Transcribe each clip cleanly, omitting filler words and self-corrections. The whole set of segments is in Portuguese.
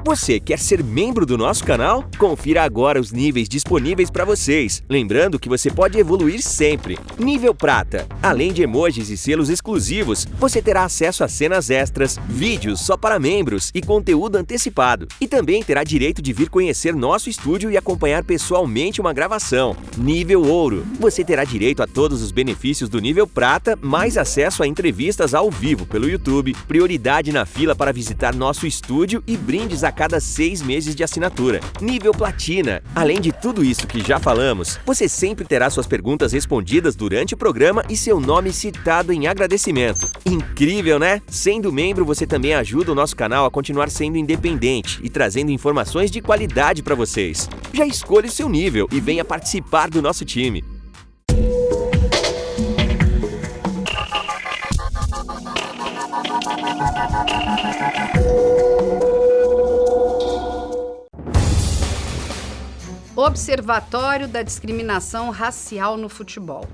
Você quer ser membro do nosso canal? Confira agora os níveis disponíveis para vocês. Lembrando que você pode evoluir sempre. Nível Prata. Além de emojis e selos exclusivos, você terá acesso a cenas extras, vídeos só para membros e conteúdo antecipado. E também terá direito de vir conhecer nosso estúdio e acompanhar pessoalmente uma gravação. Nível Ouro. Você terá direito a todos os benefícios do nível Prata, mais acesso a entrevistas ao vivo pelo YouTube, prioridade na fila para visitar nosso estúdio e brindes a cada 6 meses de assinatura. Nível Platina. Além de tudo isso que já falamos, você sempre terá suas perguntas respondidas durante o programa e seu nome citado em agradecimento. Incrível, né? Sendo membro, você também ajuda o nosso canal a continuar sendo independente e trazendo informações de qualidade para vocês. Já escolha o seu nível e venha participar do nosso time. Observatório da Discriminação Racial no Futebol.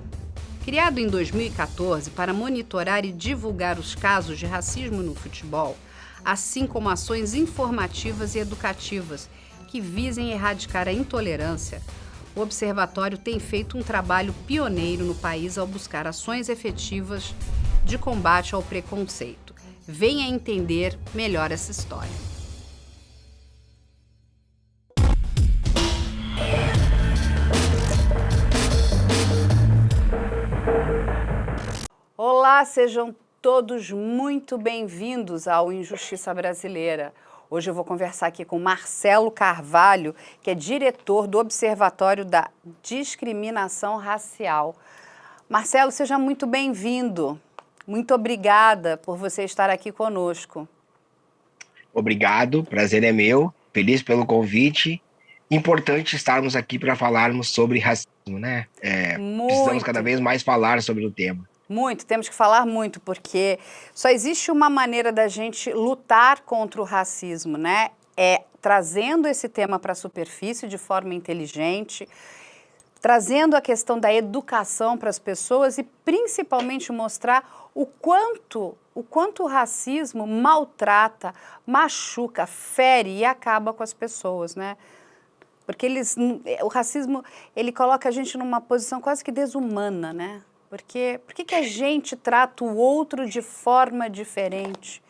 Criado em 2014 para monitorar e divulgar os casos de racismo no futebol, assim como ações informativas e educativas que visem erradicar a intolerância, o Observatório tem feito um trabalho pioneiro no país ao buscar ações efetivas de combate ao preconceito. Venha entender melhor essa história. Olá, sejam todos muito bem-vindos ao Injustiça Brasileira. Hoje eu vou conversar aqui com Marcelo Carvalho, que é diretor do Observatório da Discriminação Racial. Marcelo, seja muito bem-vindo. Muito obrigada por você estar aqui conosco. Obrigado, prazer é meu, feliz pelo convite. Importante estarmos aqui para falarmos sobre racismo, né? Precisamos cada vez mais falar sobre o tema. Muito, temos que falar muito, porque só existe uma maneira da gente lutar contra o racismo, né? É trazendo esse tema para a superfície de forma inteligente, trazendo a questão da educação para as pessoas e principalmente mostrar o quanto o racismo maltrata, machuca, fere e acaba com as pessoas, né? Porque o racismo, ele coloca a gente numa posição quase que desumana, né? Por que a gente trata o outro de forma diferente?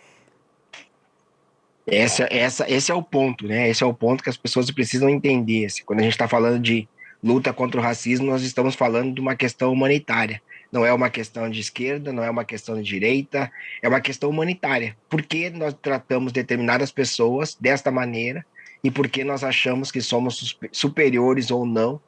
Esse é o ponto, né? Esse é o ponto que as pessoas precisam entender. Quando a gente está falando de luta contra o racismo, nós estamos falando de uma questão humanitária. Não é uma questão de esquerda, não é uma questão de direita, é uma questão humanitária. Por que nós tratamos determinadas pessoas desta maneira e por que nós achamos que somos superiores ou não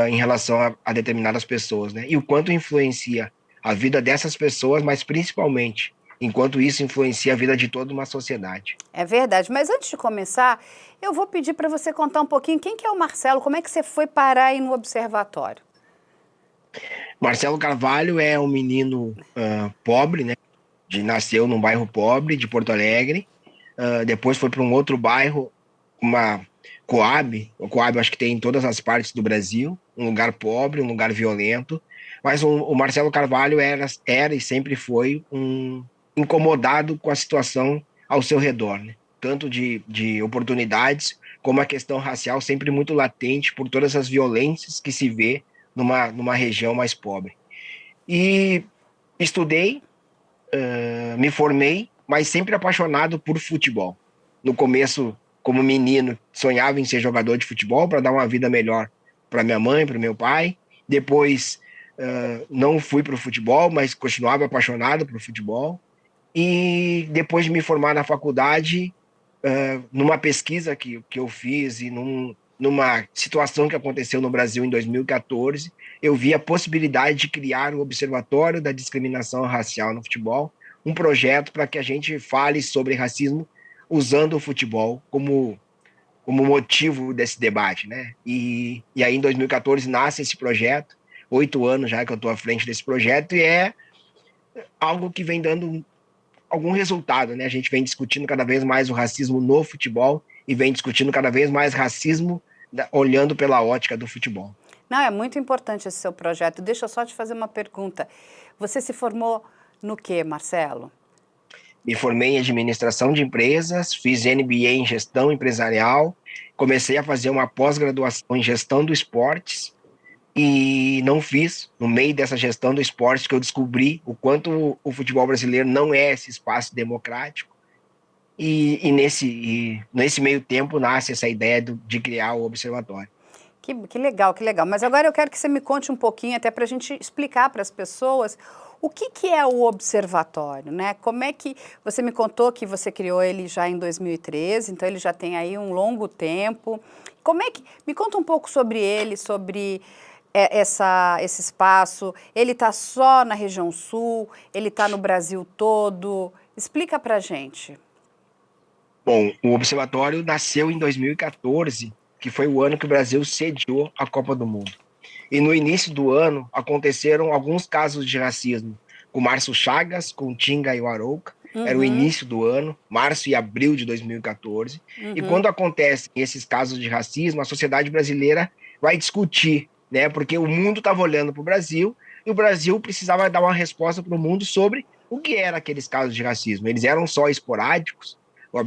em relação a determinadas pessoas, né? E o quanto influencia a vida dessas pessoas, mas principalmente, enquanto isso influencia a vida de toda uma sociedade. É verdade, mas antes de começar, eu vou pedir para você contar um pouquinho quem que é o Marcelo, como é que você foi parar aí no Observatório? Marcelo Carvalho é um menino pobre, né? Nasceu num bairro pobre de Porto Alegre, depois foi para um outro bairro, uma Coab. O Coab acho que tem em todas as partes do Brasil, um lugar pobre, um lugar violento, mas o Marcelo Carvalho era e sempre foi um incomodado com a situação ao seu redor, né? Tanto de oportunidades, como a questão racial sempre muito latente por todas as violências que se vê numa região mais pobre. E estudei, me formei, mas sempre apaixonado por futebol. No começo, como menino, sonhava em ser jogador de futebol para dar uma vida melhor para minha mãe, para meu pai. Depois, não fui para o futebol, mas continuava apaixonado por futebol. E depois de me formar na faculdade, numa pesquisa que eu fiz e numa situação que aconteceu no Brasil em 2014, eu vi a possibilidade de criar o Observatório da Discriminação Racial no Futebol, um projeto para que a gente fale sobre racismo usando o futebol como motivo desse debate, né? E aí, em 2014, nasce esse projeto, 8 anos já que eu estou à frente desse projeto, e é algo que vem dando algum resultado, né? A gente vem discutindo cada vez mais o racismo no futebol e vem discutindo cada vez mais racismo olhando pela ótica do futebol. Não, é muito importante esse seu projeto. Deixa eu só te fazer uma pergunta. Você se formou no quê, Marcelo? Me formei em administração de empresas, fiz MBA em gestão empresarial, comecei a fazer uma pós-graduação em gestão do esportes e não fiz, no meio dessa gestão do esporte, que eu descobri o quanto o futebol brasileiro não é esse espaço democrático. Nesse meio tempo nasce essa ideia de criar o observatório. Que legal, que legal. Mas agora eu quero que você me conte um pouquinho, até para a gente explicar para as pessoas o que é o observatório, né? Como é que você me contou que você criou ele já em 2013, então ele já tem aí um longo tempo. Como é que me conta um pouco sobre ele, sobre esse espaço? Ele está só na região sul? Ele está no Brasil todo? Explica para a gente. Bom, o observatório nasceu em 2014, que foi o ano que o Brasil sediou a Copa do Mundo. E no início do ano aconteceram alguns casos de racismo, com Márcio Chagas, com Tinga e o Arouca. Era o início do ano, março e abril de 2014. E quando acontecem esses casos de racismo, a sociedade brasileira vai discutir, né? Porque o mundo estava olhando para o Brasil e o Brasil precisava dar uma resposta para o mundo sobre o que eram aqueles casos de racismo. Eles eram só esporádicos?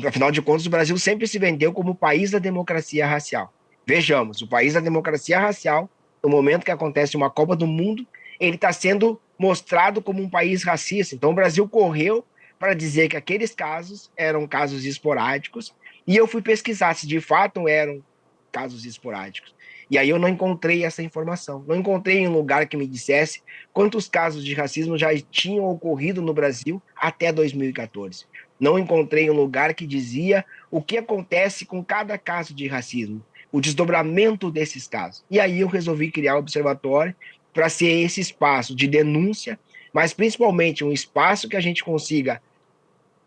Afinal de contas, o Brasil sempre se vendeu como o país da democracia racial. Vejamos, o país da democracia racial, no momento que acontece uma Copa do Mundo, ele está sendo mostrado como um país racista. Então o Brasil correu para dizer que aqueles casos eram casos esporádicos, e eu fui pesquisar se de fato eram casos esporádicos. E aí eu não encontrei essa informação. Não encontrei um lugar que me dissesse quantos casos de racismo já tinham ocorrido no Brasil até 2014. Não encontrei um lugar que dizia o que acontece com cada caso de racismo, o desdobramento desses casos. E aí eu resolvi criar o observatório para ser esse espaço de denúncia, mas principalmente um espaço que a gente consiga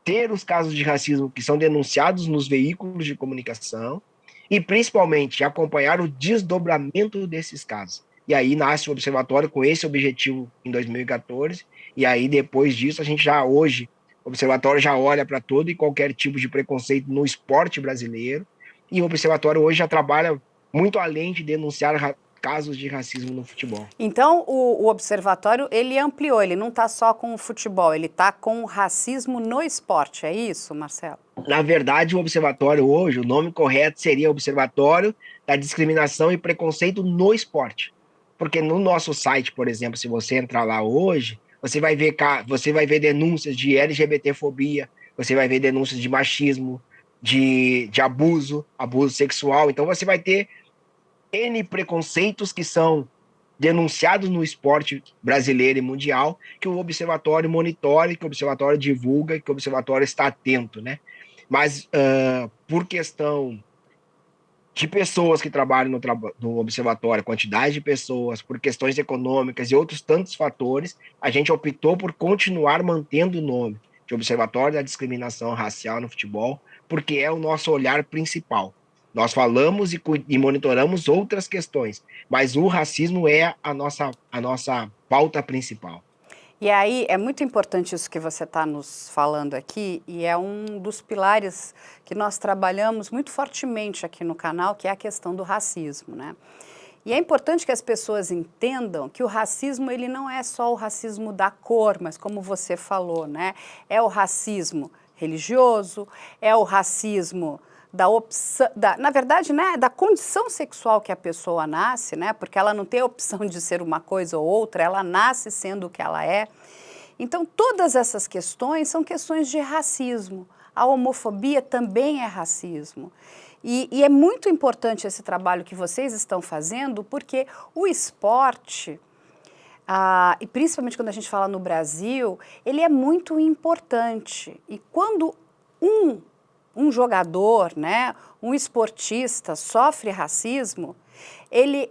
ter os casos de racismo que são denunciados nos veículos de comunicação e principalmente acompanhar o desdobramento desses casos. E aí nasce o observatório com esse objetivo em 2014, e aí depois disso a gente já hoje, o observatório já olha para todo e qualquer tipo de preconceito no esporte brasileiro, e o observatório hoje já trabalha muito além de denunciar casos de racismo no futebol. Então, o observatório, ele ampliou, ele não está só com o futebol, ele está com o racismo no esporte, é isso, Marcelo? Na verdade, o observatório hoje, o nome correto seria Observatório da Discriminação e Preconceito no Esporte. Porque no nosso site, por exemplo, se você entrar lá hoje, você vai ver denúncias de LGBTfobia, você vai ver denúncias de machismo, de abuso sexual. Então você vai ter N preconceitos que são denunciados no esporte brasileiro e mundial, que o observatório monitore, que o observatório divulga, que o observatório está atento, né? Mas por questão de pessoas que trabalham no observatório, quantidade de pessoas, por questões econômicas e outros tantos fatores, a gente optou por continuar mantendo o nome de Observatório da Discriminação Racial no Futebol, porque é o nosso olhar principal. Nós falamos e monitoramos outras questões, mas o racismo é a nossa pauta principal. E aí, é muito importante isso que você está nos falando aqui, e é um dos pilares que nós trabalhamos muito fortemente aqui no canal, que é a questão do racismo, né? E é importante que as pessoas entendam que o racismo, ele não é só o racismo da cor, mas como você falou, né? É o racismo religioso, é o racismo da opção, na verdade, né, da condição sexual que a pessoa nasce, né, porque ela não tem a opção de ser uma coisa ou outra, ela nasce sendo o que ela é. Então, todas essas questões são questões de racismo. A homofobia também é racismo. E é muito importante esse trabalho que vocês estão fazendo, porque o esporte, e principalmente quando a gente fala no Brasil, ele é muito importante. E quando um jogador, né, um esportista sofre racismo, ele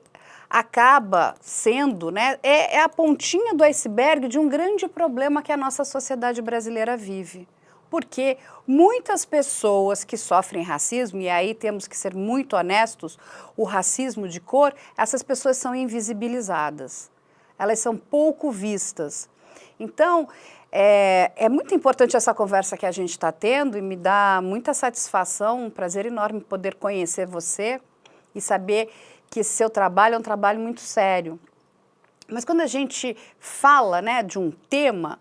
acaba sendo, né, é a pontinha do iceberg de um grande problema que a nossa sociedade brasileira vive. Porque muitas pessoas que sofrem racismo, e aí temos que ser muito honestos, o racismo de cor, essas pessoas são invisibilizadas. Elas são pouco vistas. Então, é muito importante essa conversa que a gente está tendo e me dá muita satisfação, um prazer enorme poder conhecer você e saber que esse seu trabalho é um trabalho muito sério. Mas quando a gente fala, né, de um tema,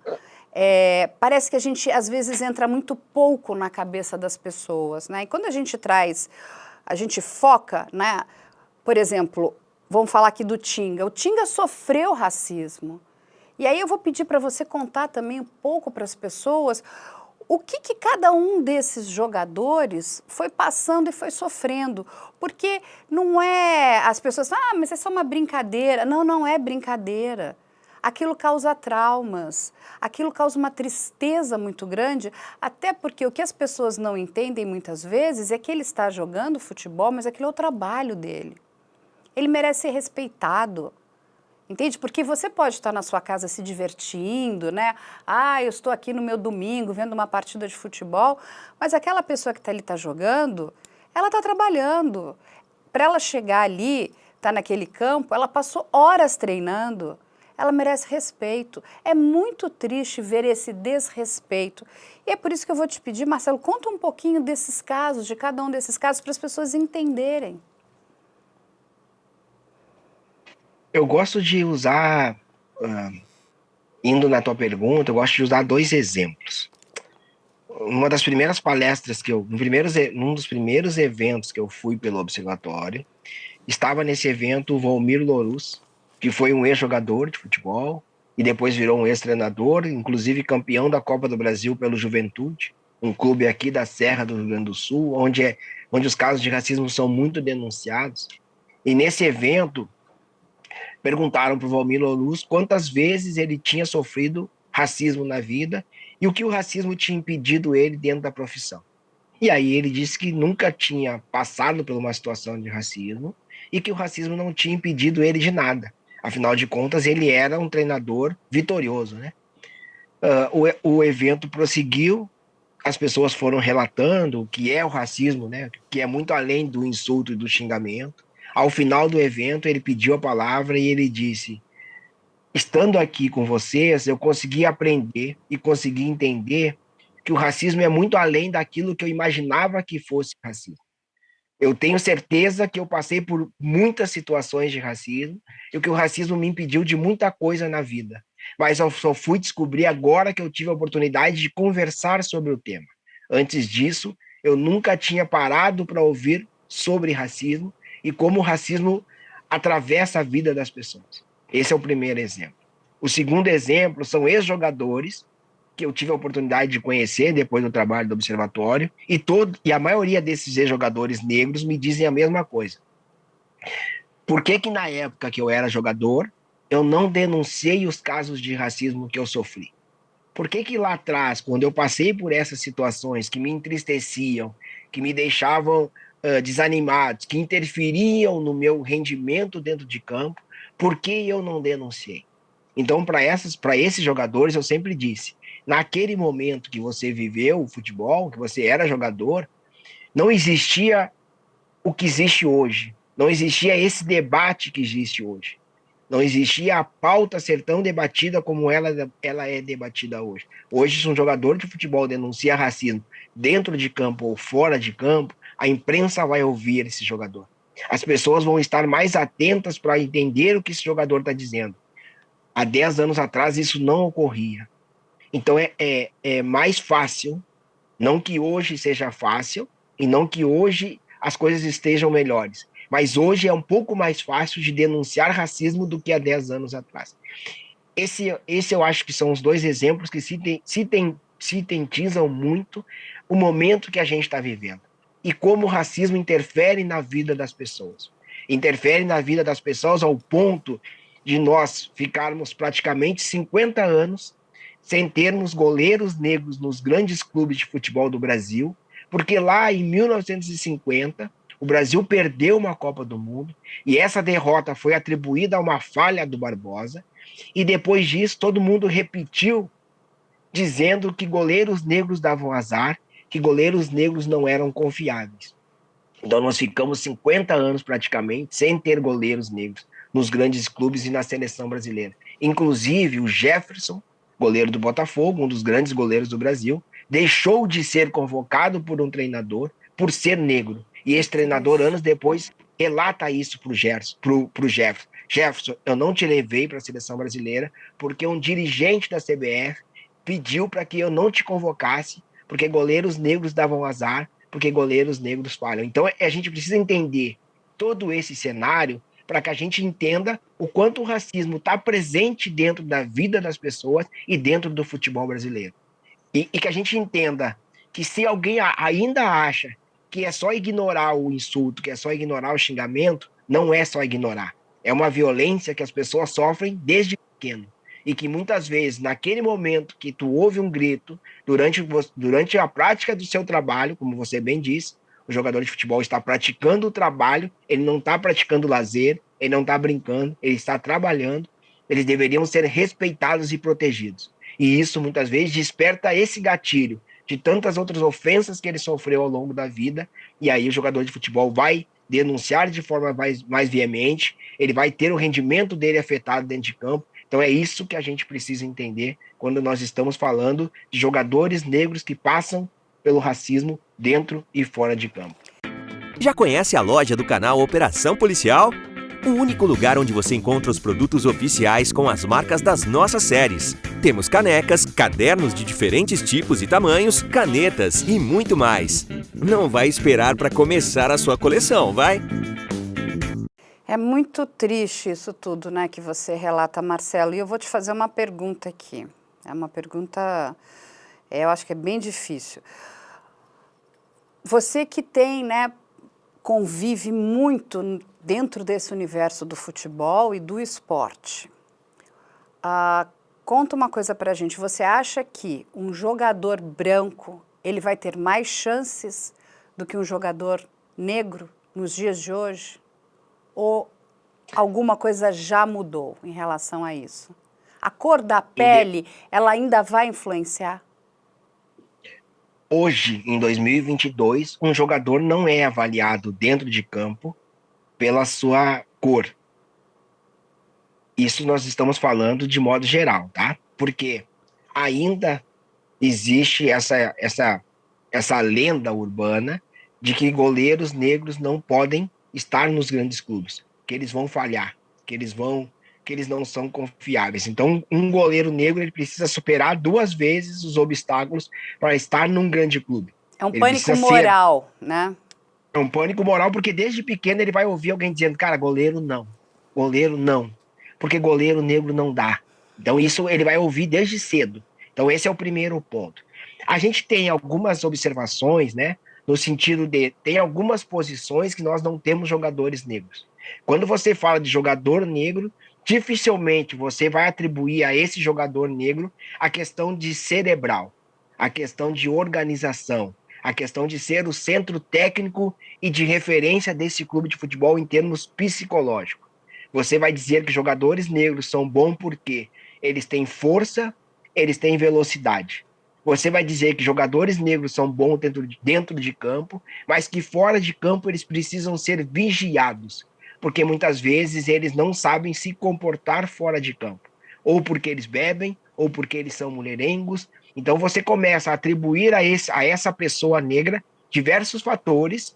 parece que a gente, às vezes, entra muito pouco na cabeça das pessoas, né? E quando a gente foca, né? Por exemplo, vamos falar aqui do Tinga. O Tinga sofreu racismo. E aí eu vou pedir para você contar também um pouco para as pessoas o que cada um desses jogadores foi passando e foi sofrendo. Porque não é... As pessoas falam, mas é só uma brincadeira. Não, não é brincadeira. Aquilo causa traumas, aquilo causa uma tristeza muito grande, até porque o que as pessoas não entendem muitas vezes é que ele está jogando futebol, mas aquilo é o trabalho dele. Ele merece ser respeitado, entende? Porque você pode estar na sua casa se divertindo, né? Eu estou aqui no meu domingo vendo uma partida de futebol, mas aquela pessoa que está ali está jogando, ela está trabalhando. Para ela chegar ali, estar naquele campo, ela passou horas treinando. Ela merece respeito. É muito triste ver esse desrespeito. E é por isso que eu vou te pedir, Marcelo, conta um pouquinho desses casos, de cada um desses casos, para as pessoas entenderem. Eu gosto de usar, indo na tua pergunta, eu gosto de usar 2 exemplos. Uma das primeiras palestras num dos primeiros eventos que eu fui pelo Observatório, estava nesse evento o Volmir Louruz, que foi um ex-jogador de futebol e depois virou um ex-treinador, inclusive campeão da Copa do Brasil pelo Juventude, um clube aqui da Serra do Rio Grande do Sul, onde os casos de racismo são muito denunciados. E nesse evento, perguntaram para o Volmir Louruz quantas vezes ele tinha sofrido racismo na vida e o que o racismo tinha impedido ele dentro da profissão. E aí ele disse que nunca tinha passado por uma situação de racismo e que o racismo não tinha impedido ele de nada. Afinal de contas, ele era um treinador vitorioso, né? O evento prosseguiu, as pessoas foram relatando o que é o racismo, né? Que é muito além do insulto e do xingamento. Ao final do evento, ele pediu a palavra e ele disse: estando aqui com vocês, eu consegui aprender e consegui entender que o racismo é muito além daquilo que eu imaginava que fosse racismo. Eu tenho certeza que eu passei por muitas situações de racismo e que o racismo me impediu de muita coisa na vida. Mas eu só fui descobrir agora que eu tive a oportunidade de conversar sobre o tema. Antes disso, eu nunca tinha parado para ouvir sobre racismo e como o racismo atravessa a vida das pessoas. Esse é o primeiro exemplo. O segundo exemplo são ex-jogadores que eu tive a oportunidade de conhecer depois do trabalho do Observatório, e a maioria desses ex-jogadores negros me dizem a mesma coisa. Por que na época que eu era jogador, eu não denunciei os casos de racismo que eu sofri? Por que lá atrás, quando eu passei por essas situações que me entristeciam, que me deixavam desanimados, que interferiam no meu rendimento dentro de campo, por que eu não denunciei? Então, para esses jogadores, eu sempre disse, naquele momento que você viveu o futebol, que você era jogador, não existia o que existe hoje. Não existia esse debate que existe hoje. Não existia a pauta ser tão debatida como ela é debatida hoje. Hoje, se um jogador de futebol denuncia racismo dentro de campo ou fora de campo, a imprensa vai ouvir esse jogador. As pessoas vão estar mais atentas para entender o que esse jogador está dizendo. Há 10 anos atrás, isso não ocorria. Então, é mais fácil, não que hoje seja fácil, e não que hoje as coisas estejam melhores, mas hoje é um pouco mais fácil de denunciar racismo do que há 10 anos atrás. Esse eu acho que são os 2 exemplos que sintetizam muito o momento que a gente está vivendo e como o racismo interfere na vida das pessoas. Interfere na vida das pessoas ao ponto de nós ficarmos praticamente 50 anos sem termos goleiros negros nos grandes clubes de futebol do Brasil, porque lá em 1950 o Brasil perdeu uma Copa do Mundo e essa derrota foi atribuída a uma falha do Barbosa, e depois disso todo mundo repetiu dizendo que goleiros negros davam azar, que goleiros negros não eram confiáveis. Então nós ficamos 50 anos praticamente sem ter goleiros negros nos grandes clubes e na seleção brasileira. Inclusive o Jefferson, goleiro do Botafogo, um dos grandes goleiros do Brasil, deixou de ser convocado por um treinador por ser negro. E esse treinador, anos depois, relata isso para o Jefferson. Jefferson, eu não te levei para a seleção brasileira porque um dirigente da CBF pediu para que eu não te convocasse, porque goleiros negros davam azar, porque goleiros negros falham. Então a gente precisa entender todo esse cenário para que a gente entenda o quanto o racismo está presente dentro da vida das pessoas e dentro do futebol brasileiro. E que a gente entenda que se alguém ainda acha que é só ignorar o insulto, que é só ignorar o xingamento, não é só ignorar. É uma violência que as pessoas sofrem desde pequeno. E que muitas vezes, naquele momento que tu ouve um grito, durante a prática do seu trabalho, como você bem disse, o jogador de futebol está praticando o trabalho, ele não está praticando lazer, ele não está brincando, ele está trabalhando, eles deveriam ser respeitados e protegidos. E isso, muitas vezes, desperta esse gatilho de tantas outras ofensas que ele sofreu ao longo da vida, e aí o jogador de futebol vai denunciar de forma mais veemente, ele vai ter o rendimento dele afetado dentro de campo. Então é isso que a gente precisa entender quando nós estamos falando de jogadores negros que passam pelo racismo dentro e fora de campo. Já conhece a loja do canal Operação Policial? O único lugar onde você encontra os produtos oficiais com as marcas das nossas séries. Temos canecas, cadernos de diferentes tipos e tamanhos, canetas e muito mais. Não vai esperar para começar a sua coleção, vai? É muito triste isso tudo, né, que você relata, Marcelo. E eu vou te fazer uma pergunta aqui. É uma pergunta, eu acho que é bem difícil. Você que tem, né, convive muito dentro desse universo do futebol e do esporte. Conta uma coisa pra gente. Você acha que um jogador branco, ele vai ter mais chances do que um jogador negro nos dias de hoje? Ou alguma coisa já mudou em relação a isso? A cor da pele, ela ainda vai influenciar? Hoje, em 2022, um jogador não é avaliado dentro de campo pela sua cor. Isso nós estamos falando de modo geral, tá? Porque ainda existe essa lenda urbana de que goleiros negros não podem estar nos grandes clubes, que eles vão falhar, que eles não são confiáveis. Então, um goleiro negro ele precisa superar 2 vezes os obstáculos para estar num grande clube. É um pânico moral, né? É um pânico moral, porque desde pequeno ele vai ouvir alguém dizendo, cara, goleiro não, porque goleiro negro não dá. Então isso ele vai ouvir desde cedo. Então esse é o primeiro ponto. A gente tem algumas observações, né, no sentido de, tem algumas posições que nós não temos jogadores negros. Quando você fala de jogador negro, dificilmente você vai atribuir a esse jogador negro a questão de cerebral, a questão de organização, a questão de ser o centro técnico e de referência desse clube de futebol em termos psicológicos. Você vai dizer que jogadores negros são bons porque eles têm força, eles têm velocidade. Você vai dizer que jogadores negros são bons dentro de campo, mas que fora de campo eles precisam ser vigiados, porque muitas vezes eles não sabem se comportar fora de campo, ou porque eles bebem, ou porque eles são mulherengos. Então você começa a atribuir a essa pessoa negra diversos fatores,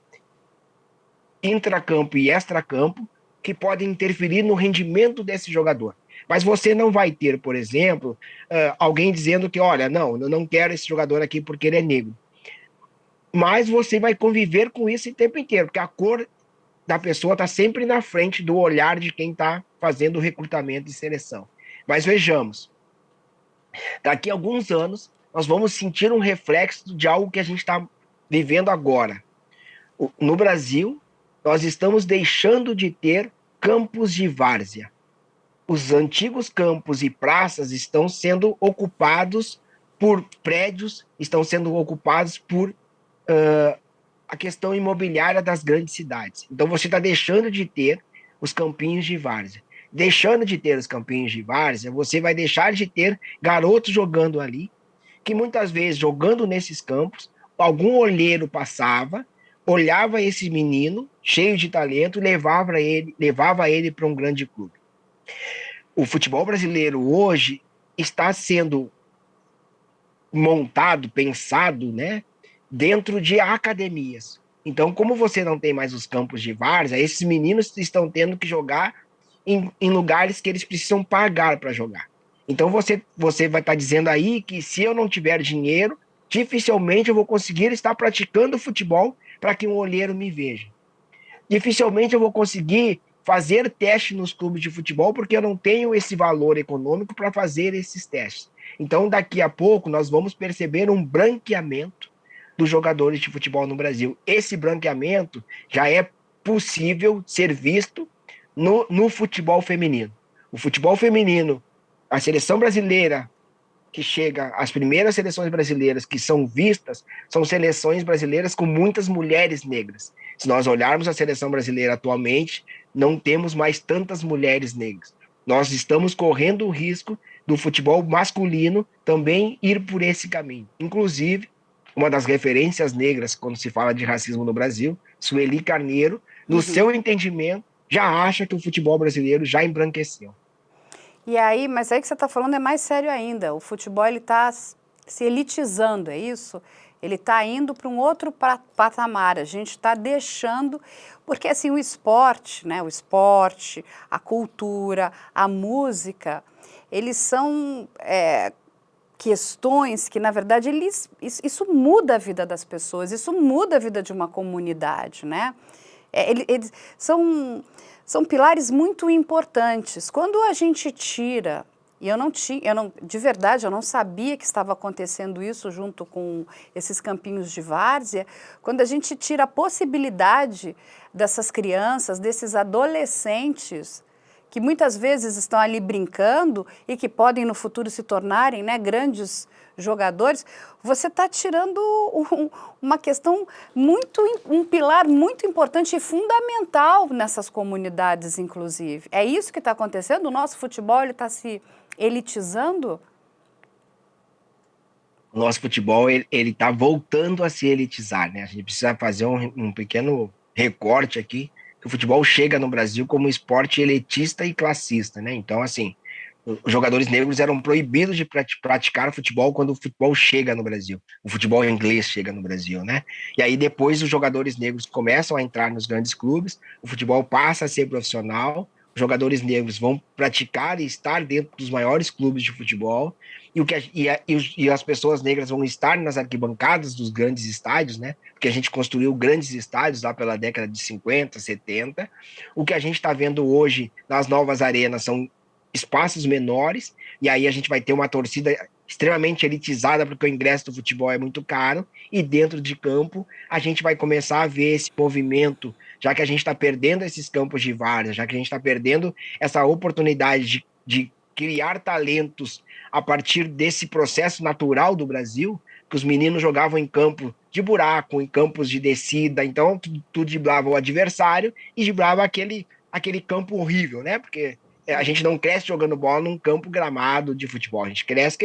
intracampo e extracampo, que podem interferir no rendimento desse jogador. Mas você não vai ter, por exemplo, alguém dizendo que, olha, não, eu não quero esse jogador aqui porque ele é negro. Mas você vai conviver com isso o tempo inteiro, porque a cor da pessoa está sempre na frente do olhar de quem está fazendo o recrutamento e seleção. Mas vejamos, daqui a alguns anos, nós vamos sentir um reflexo de algo que a gente está vivendo agora. No Brasil, nós estamos deixando de ter campos de várzea. Os antigos campos e praças estão sendo ocupados por prédios, estão sendo ocupados por a questão imobiliária das grandes cidades. Então você está deixando de ter os campinhos de várzea. Deixando de ter os campinhos de várzea, você vai deixar de ter garotos jogando ali, que muitas vezes, jogando nesses campos, algum olheiro passava, olhava esse menino, cheio de talento, levava ele para um grande clube. O futebol brasileiro hoje está sendo montado, pensado, né, dentro de academias. Então, como você não tem mais os campos de várzea, esses meninos estão tendo que jogar em lugares que eles precisam pagar para jogar. Então você vai estar dizendo aí que se eu não tiver dinheiro, dificilmente eu vou conseguir estar praticando futebol para que um olheiro me veja. Dificilmente eu vou conseguir fazer teste nos clubes de futebol porque eu não tenho esse valor econômico para fazer esses testes. Então, daqui a pouco, nós vamos perceber um branqueamento dos jogadores de futebol no Brasil. Esse branqueamento já é possível ser visto no futebol feminino. O futebol feminino, a seleção brasileira que chega, as primeiras seleções brasileiras que são vistas, são seleções brasileiras com muitas mulheres negras. Se nós olharmos a seleção brasileira atualmente, não temos mais tantas mulheres negras. Nós estamos correndo o risco do futebol masculino também ir por esse caminho. Inclusive, uma das referências negras quando se fala de racismo no Brasil, Sueli Carneiro, no seu entendimento, já acha que o futebol brasileiro já embranqueceu. E aí, mas aí que você está falando é mais sério ainda. O futebol ele está se elitizando, é isso? Ele está indo para um outro patamar. A gente está deixando, porque assim o esporte, né? O esporte, a cultura, a música, eles são questões que na verdade isso muda a vida das pessoas, isso muda a vida de uma comunidade, né? Eles são pilares muito importantes. Quando a gente tira, e de verdade, eu não sabia que estava acontecendo isso junto com esses campinhos de várzea, quando a gente tira a possibilidade dessas crianças, desses adolescentes, que muitas vezes estão ali brincando e que podem no futuro se tornarem, né, grandes jogadores, você está tirando uma questão um pilar muito importante e fundamental nessas comunidades, inclusive. É isso que está acontecendo? O nosso futebol está se elitizando? O nosso futebol ele está voltando a se elitizar, né? A gente precisa fazer um pequeno recorte aqui, que o futebol chega no Brasil como um esporte elitista e classista, né? Então, assim, os jogadores negros eram proibidos de praticar futebol quando o futebol chega no Brasil. O futebol inglês chega no Brasil, né? E aí depois os jogadores negros começam a entrar nos grandes clubes, o futebol passa a ser profissional, os jogadores negros vão praticar e estar dentro dos maiores clubes de futebol, e as pessoas negras vão estar nas arquibancadas dos grandes estádios, né? Porque a gente construiu grandes estádios lá pela década de 50, 70. O que a gente está vendo hoje nas novas arenas são espaços menores, e aí a gente vai ter uma torcida extremamente elitizada, porque o ingresso do futebol é muito caro, e dentro de campo a gente vai começar a ver esse movimento, já que a gente está perdendo esses campos de várzea, já que a gente está perdendo essa oportunidade de criar talentos a partir desse processo natural do Brasil, que os meninos jogavam em campo de buraco, em campos de descida, então tu driblava o adversário e driblava aquele campo horrível, né? Porque a gente não cresce jogando bola num campo gramado de futebol, a gente cresce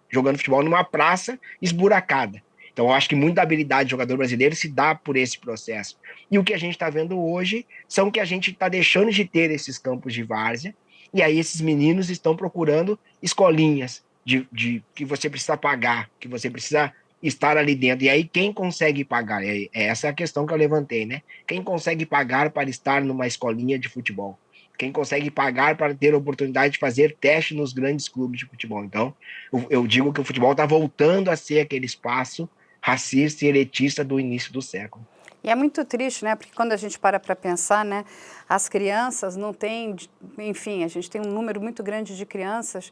jogando futebol numa praça esburacada. Então, eu acho que muita habilidade do jogador brasileiro se dá por esse processo. E o que a gente está vendo hoje são que a gente está deixando de ter esses campos de várzea, e aí esses meninos estão procurando escolinhas que você precisa pagar, que você precisa estar ali dentro. E aí quem consegue pagar? Essa é a questão que eu levantei, né? Quem consegue pagar para estar numa escolinha de futebol? Quem consegue pagar para ter a oportunidade de fazer teste nos grandes clubes de futebol? Então, eu digo que o futebol está voltando a ser aquele espaço racista e elitista do início do século. E é muito triste, né? Porque quando a gente para pensar, né? As crianças não têm, enfim, a gente tem um número muito grande de crianças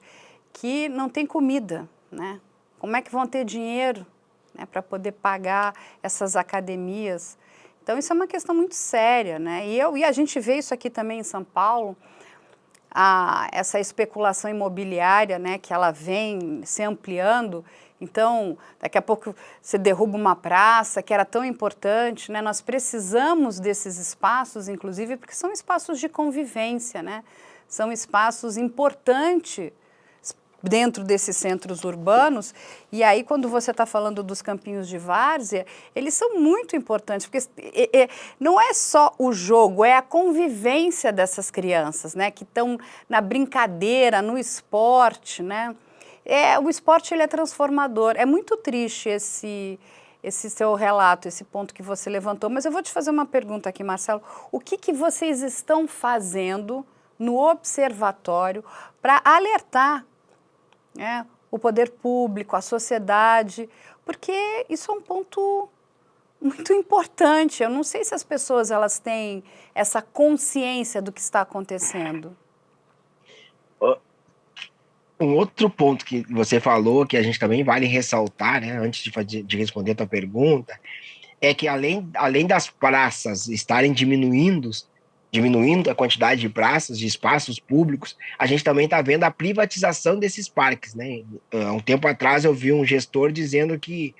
que não têm comida, né? Como é que vão ter dinheiro, né, para poder pagar essas academias? Então, isso é uma questão muito séria, né? E a gente vê isso aqui também em São Paulo, essa especulação imobiliária, né, que ela vem se ampliando. Então, daqui a pouco você derruba uma praça que era tão importante, né? Nós precisamos desses espaços, inclusive, porque são espaços de convivência, né? São espaços importantes dentro desses centros urbanos. E aí, quando você está falando dos campinhos de várzea, eles são muito importantes, porque não é só o jogo, é a convivência dessas crianças, né? Que estão na brincadeira, no esporte, né? O esporte ele é transformador. É muito triste esse seu relato, esse ponto que você levantou. Mas eu vou te fazer uma pergunta aqui, Marcelo. O que vocês estão fazendo no observatório para alertar né? O poder público, a sociedade, porque isso é um ponto muito importante. Eu não sei se as pessoas elas têm essa consciência do que está acontecendo. Um outro ponto que você falou, que a gente também vale ressaltar, né, antes de responder a tua pergunta, é que além das praças estarem diminuindo a quantidade de praças, de espaços públicos, a gente também está vendo a privatização desses parques, né? Há um tempo atrás eu vi um gestor dizendo que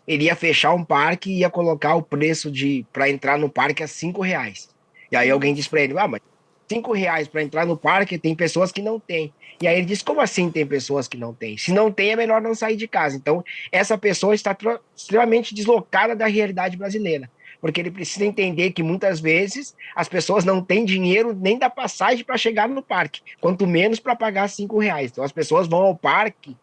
ele ia fechar um parque e ia colocar o preço para entrar no parque a R$ 5. E aí alguém disse para ele, mas R$ 5 para entrar no parque, tem pessoas que não têm. E aí ele disse, como assim tem pessoas que não têm? Se não tem, é melhor não sair de casa. Então, essa pessoa está extremamente deslocada da realidade brasileira. Porque ele precisa entender que muitas vezes as pessoas não têm dinheiro nem da passagem para chegar no parque, quanto menos para pagar R$ 5. Então as pessoas vão ao parque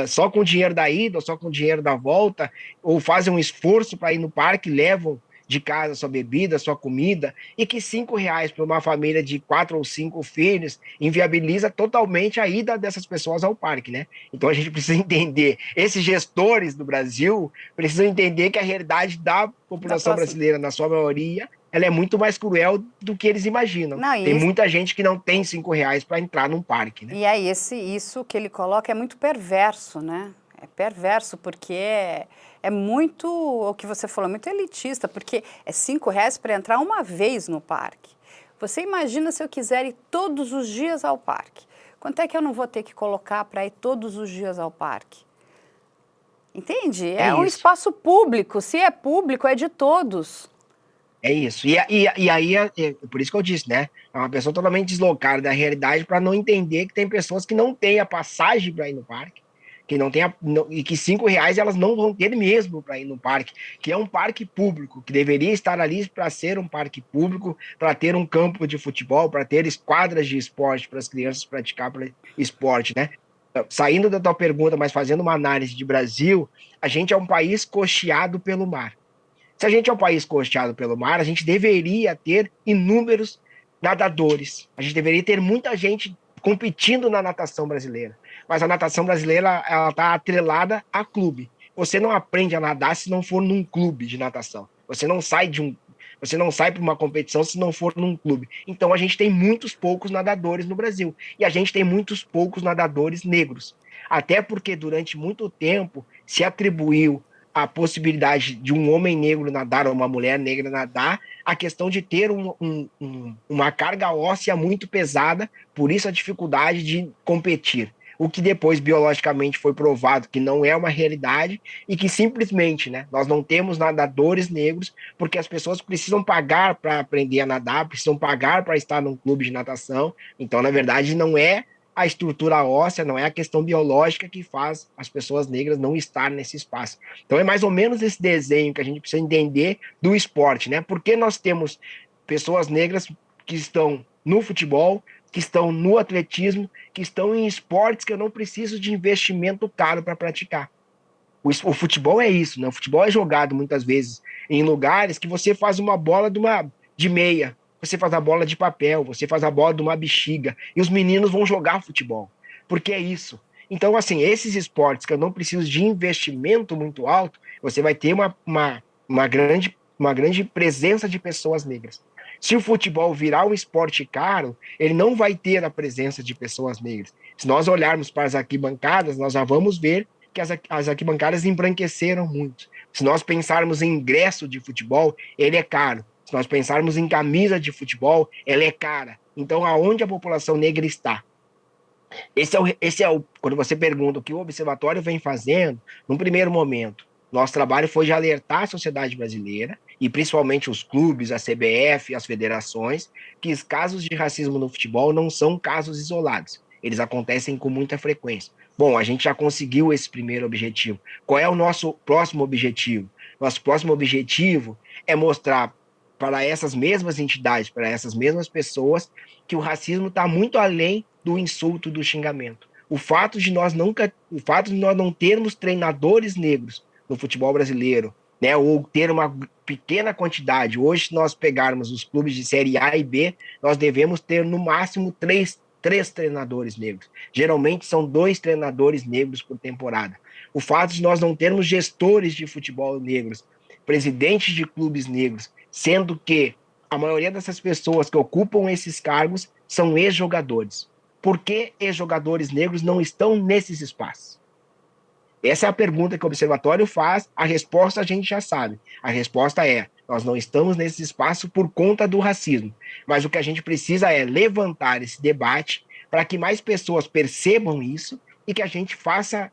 só com o dinheiro da ida, ou só com o dinheiro da volta, ou fazem um esforço para ir no parque, levam de casa sua bebida, sua comida, e que R$ 5 para uma família de 4 ou 5 filhos inviabiliza totalmente a ida dessas pessoas ao parque, né? Então a gente precisa entender, esses gestores do Brasil precisam entender que a realidade da população brasileira, na sua maioria, ela é muito mais cruel do que eles imaginam. Não, tem muita gente que não tem R$ 5 para entrar num parque, né? E aí isso que ele coloca é muito perverso, né? É perverso porque é muito, o que você falou, muito elitista, porque é R$ 5 para entrar uma vez no parque. Você imagina se eu quiser ir todos os dias ao parque. Quanto é que eu não vou ter que colocar para ir todos os dias ao parque? Entende? É um espaço público. Se é público, é de todos. É isso. E aí, por isso que eu disse, né? É uma pessoa totalmente deslocada da realidade para não entender que tem pessoas que não têm a passagem para ir no parque, que não tem e que R$ 5 elas não vão ter mesmo para ir no parque, que é um parque público, que deveria estar ali para ser um parque público, para ter um campo de futebol, para ter esquadras de esporte para as crianças praticar esporte, né? Saindo da tua pergunta, mas fazendo uma análise de Brasil, a gente é um país costeado pelo mar. Se a gente é um país costeado pelo mar, a gente deveria ter inúmeros nadadores. A gente deveria ter muita gente competindo na natação brasileira. Mas a natação brasileira ela está atrelada a clube. Você não aprende a nadar se não for num clube de natação. Você não sai para uma competição se não for num clube. Então a gente tem muitos poucos nadadores no Brasil. E a gente tem muitos poucos nadadores negros. Até porque durante muito tempo se atribuiu a possibilidade de um homem negro nadar ou uma mulher negra nadar, a questão de ter uma carga óssea muito pesada, por isso a dificuldade de competir. O que depois biologicamente foi provado que não é uma realidade e que simplesmente, né, nós não temos nadadores negros porque as pessoas precisam pagar para aprender a nadar, precisam pagar para estar num clube de natação. Então, na verdade, não é a estrutura óssea, não é a questão biológica que faz as pessoas negras não estar nesse espaço. Então é mais ou menos esse desenho que a gente precisa entender do esporte, né? Porque nós temos pessoas negras que estão no futebol, que estão no atletismo, que estão em esportes que eu não preciso de investimento caro para praticar. O futebol é isso, né? O futebol é jogado muitas vezes em lugares que você faz uma bola de meia, você faz a bola de papel, você faz a bola de uma bexiga, e os meninos vão jogar futebol, porque é isso. Então, assim, esses esportes que eu não preciso de investimento muito alto, você vai ter uma grande presença de pessoas negras. Se o futebol virar um esporte caro, ele não vai ter a presença de pessoas negras. Se nós olharmos para as arquibancadas, nós já vamos ver que as arquibancadas embranqueceram muito. Se nós pensarmos em ingresso de futebol, ele é caro. Se nós pensarmos em camisa de futebol, ela é cara. Então, aonde a população negra está? Quando você pergunta o que o Observatório vem fazendo, num primeiro momento, nosso trabalho foi de alertar a sociedade brasileira, e principalmente os clubes, a CBF, as federações, que os casos de racismo no futebol não são casos isolados. Eles acontecem com muita frequência. Bom, a gente já conseguiu esse primeiro objetivo. Qual é o nosso próximo objetivo? Nosso próximo objetivo é mostrar para essas mesmas entidades, para essas mesmas pessoas, que o racismo está muito além do insulto, do xingamento. O fato de nós não termos treinadores negros no futebol brasileiro, né, ou ter uma pequena quantidade. Hoje, se nós pegarmos os clubes de série A e B, nós devemos ter no máximo 3 treinadores negros. Geralmente são 2 treinadores negros por temporada. O fato de nós não termos gestores de futebol negros, presidentes de clubes negros, sendo que a maioria dessas pessoas que ocupam esses cargos são ex-jogadores. Por que ex-jogadores negros não estão nesses espaços? Essa é a pergunta que o Observatório faz, a resposta a gente já sabe. A resposta é, nós não estamos nesse espaço por conta do racismo. Mas o que a gente precisa é levantar esse debate para que mais pessoas percebam isso e que a gente faça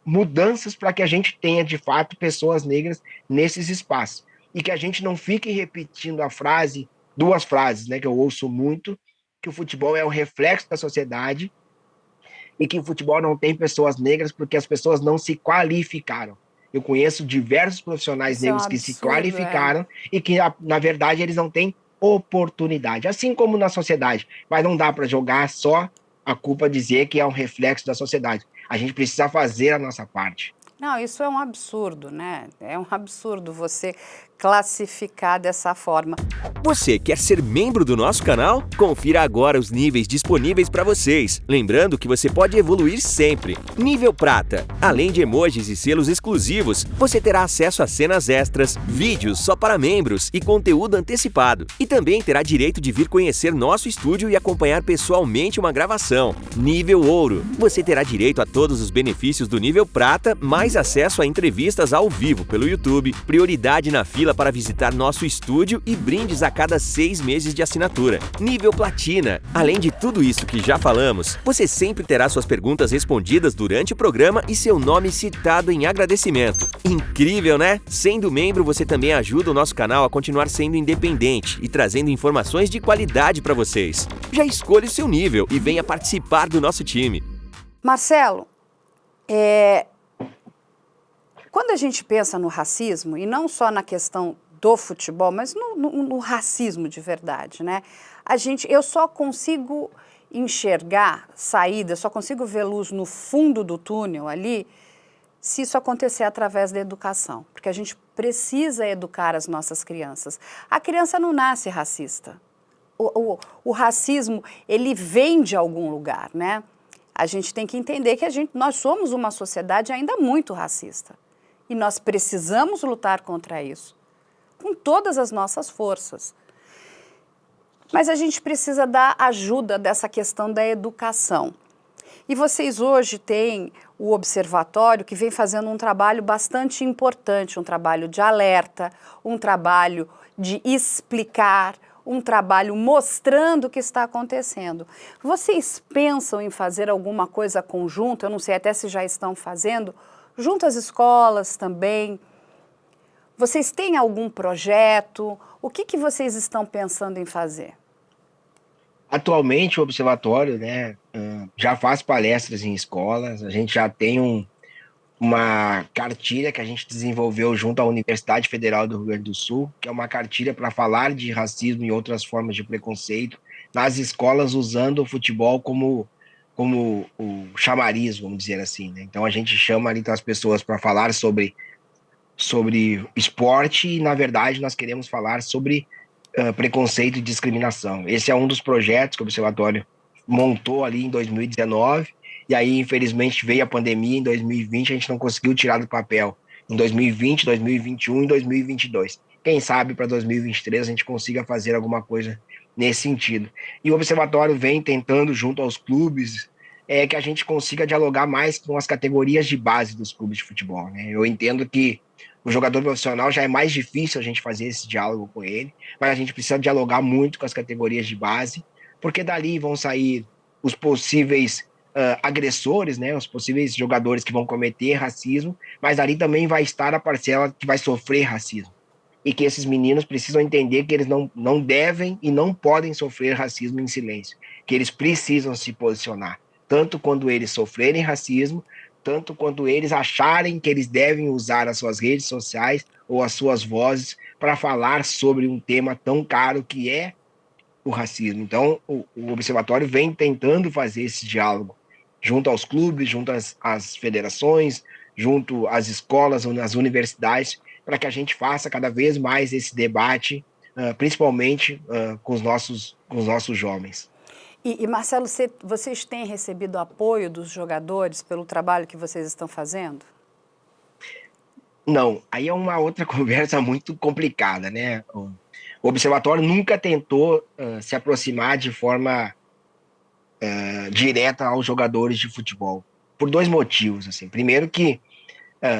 mudanças para que a gente tenha, de fato, pessoas negras nesses espaços. E que a gente não fique repetindo a frase, 2 frases, né, que eu ouço muito, que o futebol é o reflexo da sociedade e que o futebol não tem pessoas negras porque as pessoas não se qualificaram. Eu conheço diversos profissionais negros que se qualificaram e que, na verdade, eles não têm oportunidade, assim como na sociedade. Mas não dá para jogar só a culpa, dizer que é um reflexo da sociedade. A gente precisa fazer a nossa parte. Não, isso é um absurdo, né? É um absurdo você classificar dessa forma. Você quer ser membro do nosso canal? Confira agora os níveis disponíveis para vocês. Lembrando que você pode evoluir sempre. Nível Prata. Além de emojis e selos exclusivos, você terá acesso a cenas extras, vídeos só para membros e conteúdo antecipado. E também terá direito de vir conhecer nosso estúdio e acompanhar pessoalmente uma gravação. Nível Ouro. Você terá direito a todos os benefícios do nível Prata, mais acesso a entrevistas ao vivo pelo YouTube, prioridade na fila para visitar nosso estúdio e brindes a cada 6 meses de assinatura. Nível Platina. Além de tudo isso que já falamos, você sempre terá suas perguntas respondidas durante o programa e seu nome citado em agradecimento. Incrível, né? Sendo membro, você também ajuda o nosso canal a continuar sendo independente e trazendo informações de qualidade para vocês. Já escolha o seu nível e venha participar do nosso time. Marcelo, quando a gente pensa no racismo, e não só na questão do futebol, mas no racismo de verdade, né? Eu só consigo enxergar saída, só consigo ver luz no fundo do túnel ali, se isso acontecer através da educação. Porque a gente precisa educar as nossas crianças. A criança não nasce racista. O racismo, ele vem de algum lugar, né? A gente tem que entender que nós somos uma sociedade ainda muito racista. E nós precisamos lutar contra isso, com todas as nossas forças. Mas a gente precisa da ajuda dessa questão da educação. E vocês hoje têm o Observatório, que vem fazendo um trabalho bastante importante, um trabalho de alerta, um trabalho de explicar, um trabalho mostrando o que está acontecendo. Vocês pensam em fazer alguma coisa conjunta? Eu não sei até se já estão fazendo, junto às escolas também. Vocês têm algum projeto? O que vocês estão pensando em fazer? Atualmente o Observatório, né, já faz palestras em escolas. A gente já tem uma cartilha que a gente desenvolveu junto à Universidade Federal do Rio Grande do Sul, que é uma cartilha para falar de racismo e outras formas de preconceito nas escolas, usando o futebol como o chamariz, vamos dizer assim, né? Então a gente chama ali as pessoas para falar sobre esporte e, na verdade, nós queremos falar sobre preconceito e discriminação. Esse é um dos projetos que o Observatório montou ali em 2019, e aí, infelizmente, veio a pandemia em 2020, a gente não conseguiu tirar do papel em 2020, 2021 e 2022. Quem sabe para 2023 a gente consiga fazer alguma coisa nesse sentido. E o Observatório vem tentando, junto aos clubes, que a gente consiga dialogar mais com as categorias de base dos clubes de futebol, né? Eu entendo que o jogador profissional já é mais difícil a gente fazer esse diálogo com ele, mas a gente precisa dialogar muito com as categorias de base, porque dali vão sair os possíveis agressores, né? Os possíveis jogadores que vão cometer racismo, mas dali também vai estar a parcela que vai sofrer racismo. E que esses meninos precisam entender que eles não devem e não podem sofrer racismo em silêncio, que eles precisam se posicionar, tanto quando eles sofrerem racismo, tanto quando eles acharem que eles devem usar as suas redes sociais ou as suas vozes para falar sobre um tema tão caro que é o racismo. Então, o Observatório vem tentando fazer esse diálogo junto aos clubes, junto às federações, junto às escolas, às universidades, para que a gente faça cada vez mais esse debate, principalmente com os nossos jovens. E Marcelo, vocês têm recebido apoio dos jogadores pelo trabalho que vocês estão fazendo? Não, aí é uma outra conversa muito complicada, né? O Observatório nunca tentou se aproximar de forma direta aos jogadores de futebol, por dois motivos, assim. Primeiro que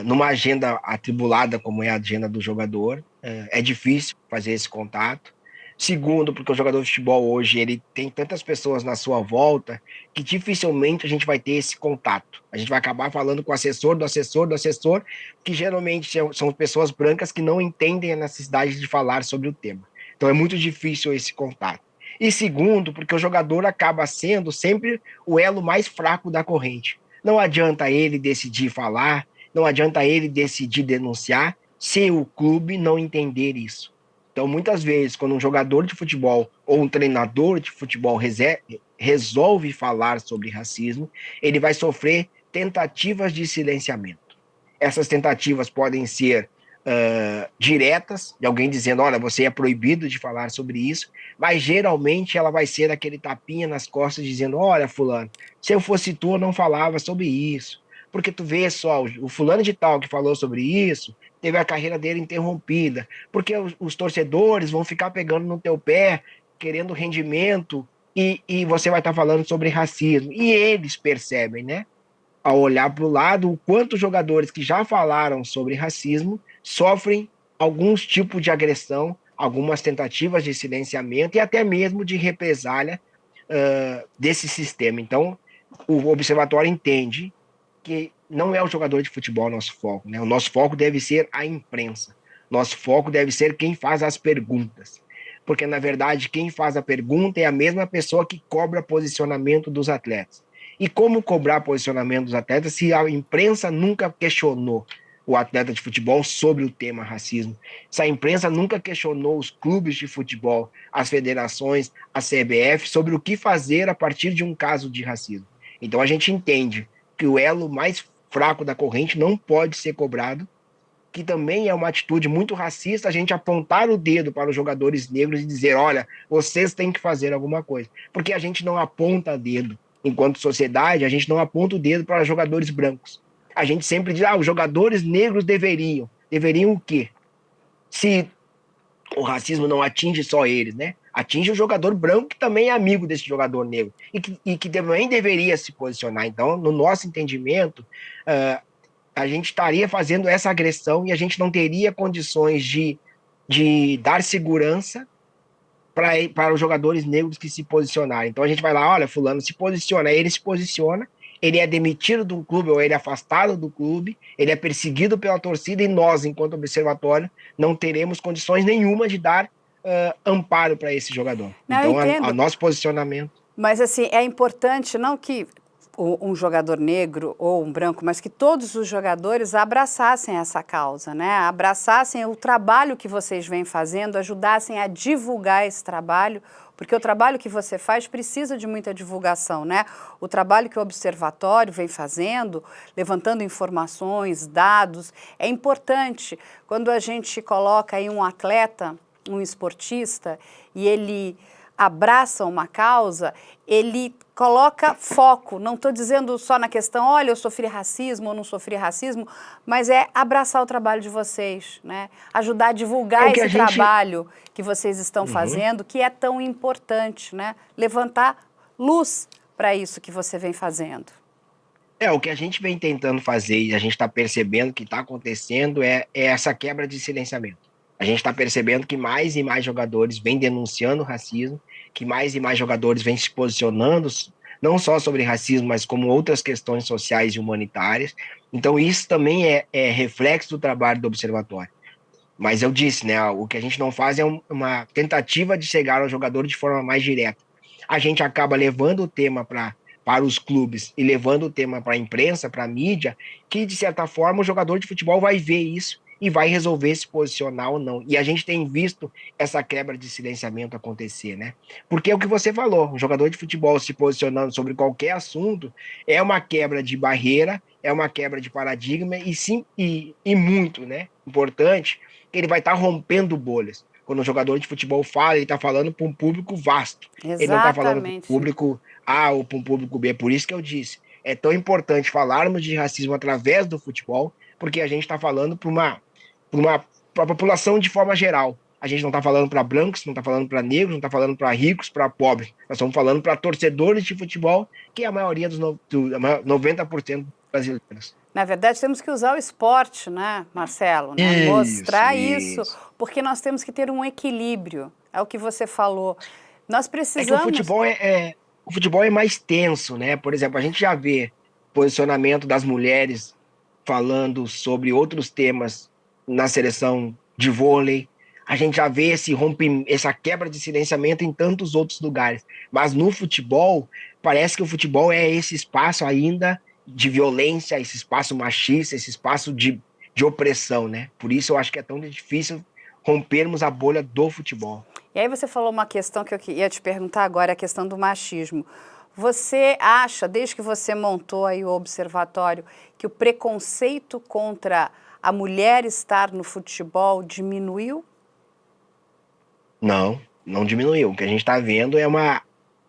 numa agenda atribulada como é a agenda do jogador, é difícil fazer esse contato. Segundo, porque o jogador de futebol hoje ele tem tantas pessoas na sua volta que dificilmente a gente vai ter esse contato. A gente vai acabar falando com o assessor do assessor do assessor, que geralmente são pessoas brancas que não entendem a necessidade de falar sobre o tema. Então é muito difícil esse contato. E segundo, porque o jogador acaba sendo sempre o elo mais fraco da corrente. Não adianta ele decidir falar, não adianta ele decidir denunciar se o clube não entender isso. Então, muitas vezes, quando um jogador de futebol ou um treinador de futebol resolve falar sobre racismo, ele vai sofrer tentativas de silenciamento. Essas tentativas podem ser diretas, de alguém dizendo, olha, você é proibido de falar sobre isso, mas geralmente ela vai ser aquele tapinha nas costas dizendo, olha, fulano, se eu fosse tu, eu não falava sobre isso. Porque tu vê só, o fulano de tal que falou sobre isso, teve a carreira dele interrompida, porque os torcedores vão ficar pegando no teu pé, querendo rendimento, e você vai estar falando sobre racismo. E eles percebem, né? Ao olhar para o lado, o quanto jogadores que já falaram sobre racismo sofrem alguns tipos de agressão, algumas tentativas de silenciamento e até mesmo de represália desse sistema. Então, o observatório entende que não é o jogador de futebol nosso foco, né? O nosso foco deve ser a imprensa. Nosso foco deve ser quem faz as perguntas. Porque, na verdade, quem faz a pergunta é a mesma pessoa que cobra posicionamento dos atletas. E como cobrar posicionamento dos atletas se a imprensa nunca questionou o atleta de futebol sobre o tema racismo? Se a imprensa nunca questionou os clubes de futebol, as federações, a CBF, sobre o que fazer a partir de um caso de racismo? Então, a gente entende que o elo mais fraco da corrente não pode ser cobrado, que também é uma atitude muito racista a gente apontar o dedo para os jogadores negros e dizer, olha, vocês têm que fazer alguma coisa. Porque a gente não aponta dedo. Enquanto sociedade, a gente não aponta o dedo para jogadores brancos. A gente sempre diz, os jogadores negros deveriam. Deveriam o quê? Se o racismo não atinge só eles, né? Atinge o jogador branco, que também é amigo desse jogador negro, e que também deveria se posicionar. Então, no nosso entendimento, a gente estaria fazendo essa agressão e a gente não teria condições de dar segurança para os jogadores negros que se posicionarem. Então, a gente vai lá, olha, fulano se posiciona, ele se posiciona, ele é demitido do clube ou ele é afastado do clube, ele é perseguido pela torcida e nós, enquanto observatório, não teremos condições nenhuma de dar amparo para esse jogador. Não, então, o nosso posicionamento... Mas, assim, é importante não que um jogador negro ou um branco, mas que todos os jogadores abraçassem essa causa, né? Abraçassem o trabalho que vocês vêm fazendo, ajudassem a divulgar esse trabalho, porque o trabalho que você faz precisa de muita divulgação, né? O trabalho que o Observatório vem fazendo, levantando informações, dados, é importante. Quando a gente coloca aí um atleta, um esportista, e ele abraça uma causa, ele coloca foco. Não estou dizendo só na questão, olha, eu sofri racismo ou não sofri racismo, mas é abraçar o trabalho de vocês, né? Ajudar a divulgar esse trabalho que vocês estão fazendo, que é tão importante, né? Levantar luz para isso que você vem fazendo. O que a gente vem tentando fazer e a gente está percebendo que está acontecendo é essa quebra de silenciamento. A gente está percebendo que mais e mais jogadores vêm denunciando o racismo, que mais e mais jogadores vêm se posicionando, não só sobre racismo, mas como outras questões sociais e humanitárias. Então, isso também é reflexo do trabalho do Observatório. Mas eu disse, né, o que a gente não faz é uma tentativa de chegar ao jogador de forma mais direta. A gente acaba levando o tema para os clubes e levando o tema para a imprensa, para a mídia, que, de certa forma, o jogador de futebol vai ver isso e vai resolver se posicionar ou não. E a gente tem visto essa quebra de silenciamento acontecer, né? Porque é o que você falou, um jogador de futebol se posicionando sobre qualquer assunto é uma quebra de barreira, é uma quebra de paradigma e muito, né, importante, que ele vai estar rompendo bolhas. Quando um jogador de futebol fala, ele está falando para um público vasto. Ele não está falando para um Exatamente. público A ou para um público B. Por isso que eu disse, é tão importante falarmos de racismo através do futebol, porque a gente está falando para a população de forma geral. A gente não está falando para brancos, não está falando para negros, não está falando para ricos, para pobres. Nós estamos falando para torcedores de futebol, que é a maioria dos 90% dos brasileiros. Na verdade, temos que usar o esporte, né, Marcelo? Né? Mostrar isso, porque nós temos que ter um equilíbrio. É o que você falou. Nós precisamos... É que o futebol é mais tenso, né? Por exemplo, a gente já vê posicionamento das mulheres falando sobre outros temas na seleção de vôlei. A gente já vê essa quebra de silenciamento em tantos outros lugares. Mas no futebol, parece que o futebol é esse espaço ainda de violência, esse espaço machista, esse espaço de opressão, né? Por isso eu acho que é tão difícil rompermos a bolha do futebol. E aí você falou uma questão que eu ia te perguntar agora, a questão do machismo. Você acha, desde que você montou aí o observatório, que o preconceito contra a mulher estar no futebol diminuiu? Não diminuiu. O que a gente está vendo é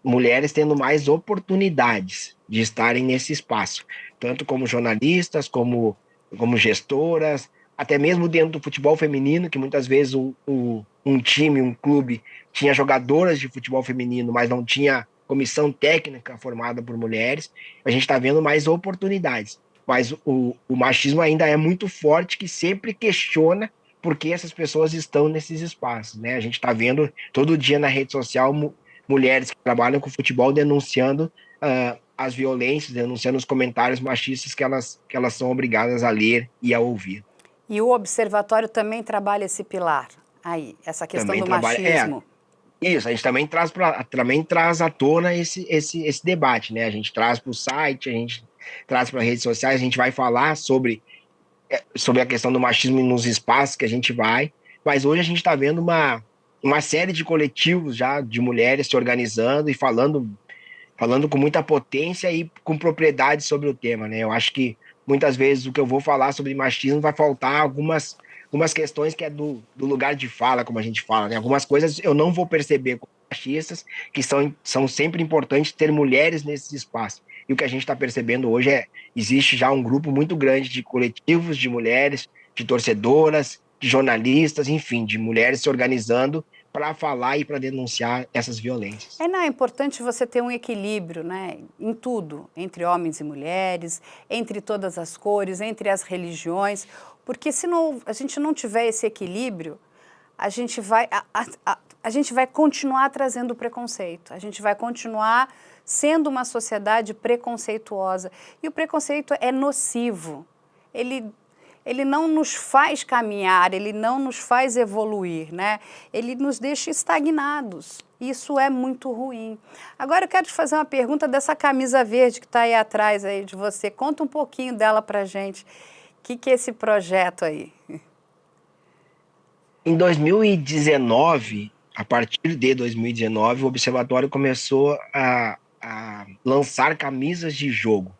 mulheres tendo mais oportunidades de estarem nesse espaço, tanto como jornalistas, como gestoras, até mesmo dentro do futebol feminino, que muitas vezes um time, um clube, tinha jogadoras de futebol feminino, mas não tinha comissão técnica formada por mulheres. A gente está vendo mais oportunidades, mas o machismo ainda é muito forte, que sempre questiona por que essas pessoas estão nesses espaços, né? A gente está vendo todo dia na rede social mulheres que trabalham com futebol denunciando as violências, denunciando os comentários machistas que elas são obrigadas a ler e a ouvir. E o observatório também trabalha esse pilar aí, essa questão Também do machismo. Isso, a gente também traz à tona esse debate, né? A gente traz para o site, a gente traz para as redes sociais, a gente vai falar sobre a questão do machismo nos espaços que a gente vai, mas hoje a gente está vendo uma série de coletivos já de mulheres se organizando e falando com muita potência e com propriedade sobre o tema, né? Eu acho que muitas vezes o que eu vou falar sobre machismo vai faltar algumas questões que é do lugar de fala, como a gente fala, né? Algumas coisas eu não vou perceber como machistas, que são sempre importantes ter mulheres nesses espaços. E o que a gente está percebendo hoje existe já um grupo muito grande de coletivos de mulheres, de torcedoras, de jornalistas, enfim, de mulheres se organizando para falar e para denunciar essas violências. É importante você ter um equilíbrio, né, em tudo, entre homens e mulheres, entre todas as cores, entre as religiões, porque se a gente não tiver esse equilíbrio, a gente vai continuar trazendo preconceito, a gente vai continuar sendo uma sociedade preconceituosa. E o preconceito é nocivo, ele não nos faz caminhar, ele não nos faz evoluir, né? Ele nos deixa estagnados. Isso é muito ruim. Agora eu quero te fazer uma pergunta dessa camisa verde que está aí atrás aí de você. Conta um pouquinho dela pra gente. O que é esse projeto aí? Em 2019, a partir de 2019, o Observatório começou a lançar camisas de jogo.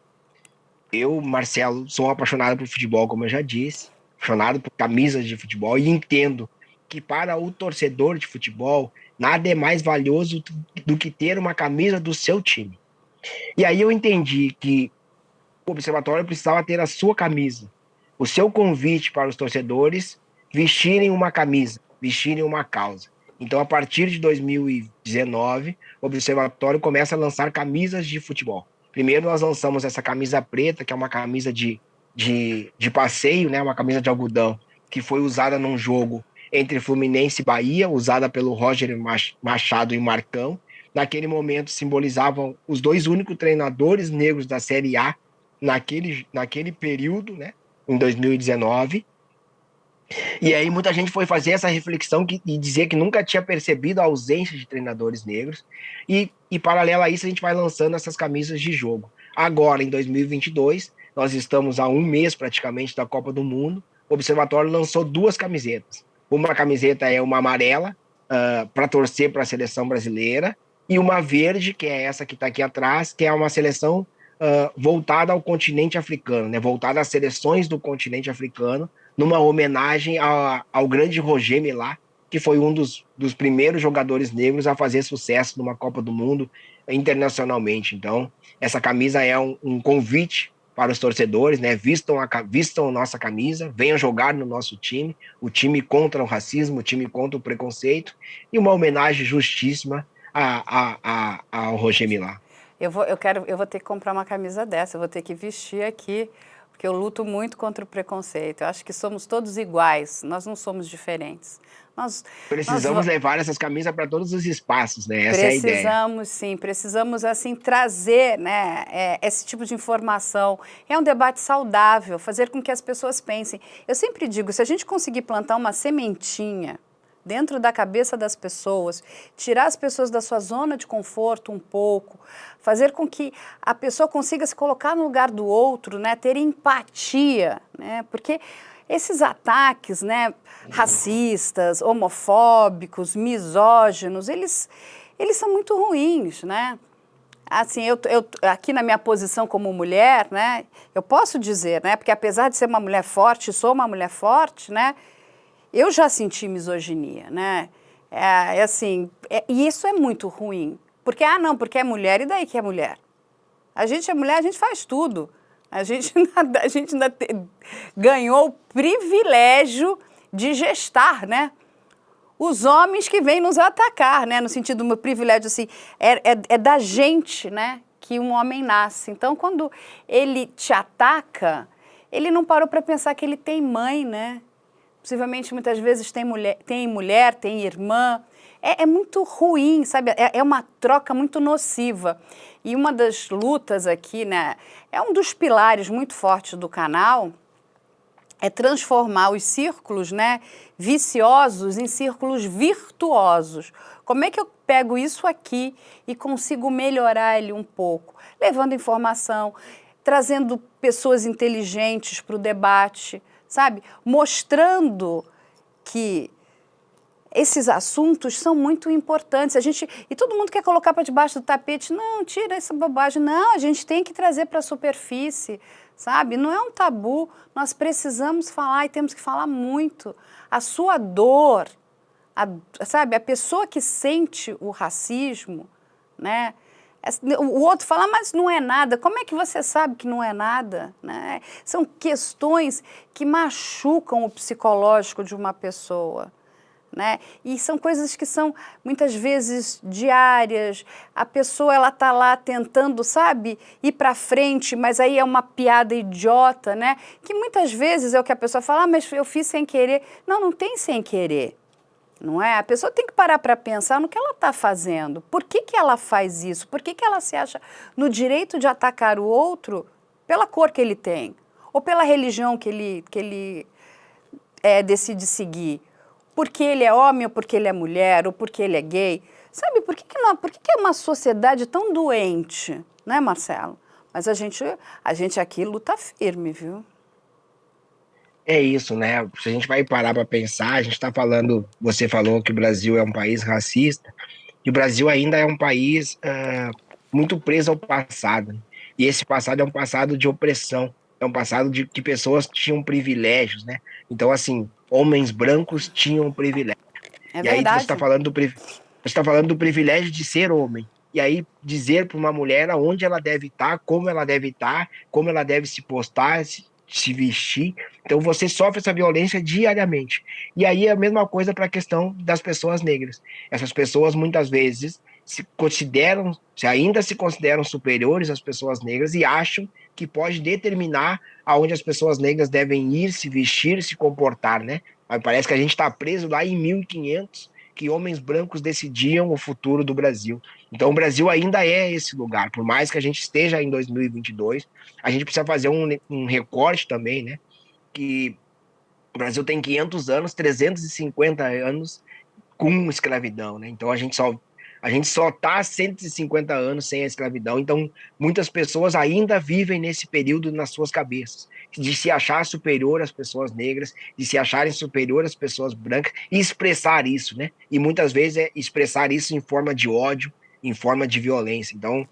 Eu, Marcelo, sou apaixonado por futebol, como eu já disse, apaixonado por camisas de futebol, e entendo que para o torcedor de futebol, nada é mais valioso do que ter uma camisa do seu time. E aí eu entendi que o Observatório precisava ter a sua camisa, o seu convite para os torcedores vestirem uma camisa, vestirem uma causa. Então, a partir de 2019, o Observatório começa a lançar camisas de futebol. Primeiro nós lançamos essa camisa preta, que é uma camisa de passeio, né? Uma camisa de algodão, que foi usada num jogo entre Fluminense e Bahia, usada pelo Roger Machado e Marcão. Naquele momento simbolizavam os dois únicos treinadores negros da Série A naquele período, né? Em 2019. E aí muita gente foi fazer essa reflexão e dizer que nunca tinha percebido a ausência de treinadores negros. E paralelo a isso, a gente vai lançando essas camisas de jogo. Agora, em 2022, nós estamos há um mês praticamente da Copa do Mundo. O Observatório lançou 2 camisetas. Uma camiseta é uma amarela, para torcer para a seleção brasileira, e uma verde, que é essa que está aqui atrás, que é uma seleção voltada ao continente africano, né? Voltada às seleções do continente africano, numa homenagem ao grande Roger Milá, que foi um dos primeiros jogadores negros a fazer sucesso numa Copa do Mundo internacionalmente. Então, essa camisa é um convite para os torcedores, né? Vistam a nossa camisa, venham jogar no nosso time, o time contra o racismo, o time contra o preconceito, e uma homenagem justíssima ao Roger Milá. Eu vou ter que comprar uma camisa dessa, eu vou ter que vestir aqui, porque eu luto muito contra o preconceito. Eu acho que somos todos iguais, nós não somos diferentes. Precisamos levar essas camisas para todos os espaços, né? Essa é a ideia. Precisamos, sim, precisamos, assim, trazer, né, esse tipo de informação. É um debate saudável, fazer com que as pessoas pensem. Eu sempre digo, se a gente conseguir plantar uma sementinha dentro da cabeça das pessoas, tirar as pessoas da sua zona de conforto um pouco, fazer com que a pessoa consiga se colocar no lugar do outro, né, ter empatia, né, porque esses ataques, né, racistas, homofóbicos, misóginos, eles são muito ruins, né? Assim, eu aqui na minha posição como mulher, né, eu posso dizer, né, porque apesar de ser uma mulher forte, sou uma mulher forte, né, eu já senti misoginia, né? E isso é muito ruim. Porque, porque é mulher, e daí que é mulher? A gente é mulher, a gente faz tudo. A gente ainda ganhou o privilégio de gestar, né? Os homens que vêm nos atacar, né? No sentido do meu privilégio, assim, é da gente, né? Que um homem nasce. Então, quando ele te ataca, ele não parou para pensar que ele tem mãe, né? Possivelmente, muitas vezes, tem mulher, tem irmã. É muito ruim, sabe? É uma troca muito nociva. E uma das lutas aqui, né? É um dos pilares muito fortes do canal, é transformar os círculos, né, viciosos em círculos virtuosos. Como é que eu pego isso aqui e consigo melhorar ele um pouco? Levando informação, trazendo pessoas inteligentes para o debate, sabe? Mostrando que esses assuntos são muito importantes. E todo mundo quer colocar para debaixo do tapete. Não, tira essa bobagem. Não, a gente tem que trazer para a superfície, sabe? Não é um tabu. Nós precisamos falar e temos que falar muito. A sua dor, sabe? A pessoa que sente o racismo, né? O outro fala, mas não é nada. Como é que você sabe que não é nada? Né? São questões que machucam o psicológico de uma pessoa. Né? E são coisas que são, muitas vezes, diárias. A pessoa, ela está lá tentando, sabe, ir para frente, mas aí é uma piada idiota, né? Que muitas vezes é o que a pessoa fala, mas eu fiz sem querer. Não, não tem sem querer. Não é? A pessoa tem que parar para pensar no que ela está fazendo. Por que ela faz isso? Por que ela se acha no direito de atacar o outro pela cor que ele tem? Ou pela religião que ele decide seguir? Porque ele é homem, ou porque ele é mulher, ou porque ele é gay. Sabe, por que é uma sociedade tão doente, né, Marcelo? Mas a gente aqui luta firme, viu? É isso, né? Se a gente vai parar para pensar, a gente está falando, você falou que o Brasil é um país racista, e o Brasil ainda é um país muito preso ao passado. Né? E esse passado é um passado de opressão, é um passado de que pessoas tinham privilégios, né? Então, assim, homens brancos tinham privilégio. É e verdade. aí você está falando do privilégio de ser homem. E aí dizer para uma mulher aonde ela deve estar, como ela deve estar, como ela deve se postar, se vestir. Então você sofre essa violência diariamente. E aí é a mesma coisa para a questão das pessoas negras. Essas pessoas muitas vezes ainda se consideram superiores às pessoas negras e acham que pode determinar aonde as pessoas negras devem ir, se vestir, se comportar, né? Mas parece que a gente está preso lá em 1500, que homens brancos decidiam o futuro do Brasil. Então o Brasil ainda é esse lugar, por mais que a gente esteja em 2022, a gente precisa fazer um recorte também, né? Que o Brasil tem 500 anos, 350 anos com escravidão, né? Então a gente só está há 150 anos sem a escravidão, então muitas pessoas ainda vivem nesse período nas suas cabeças, de se achar superior às pessoas negras, de se acharem superior às pessoas brancas, e expressar isso, né? E muitas vezes é expressar isso em forma de ódio, em forma de violência. Então,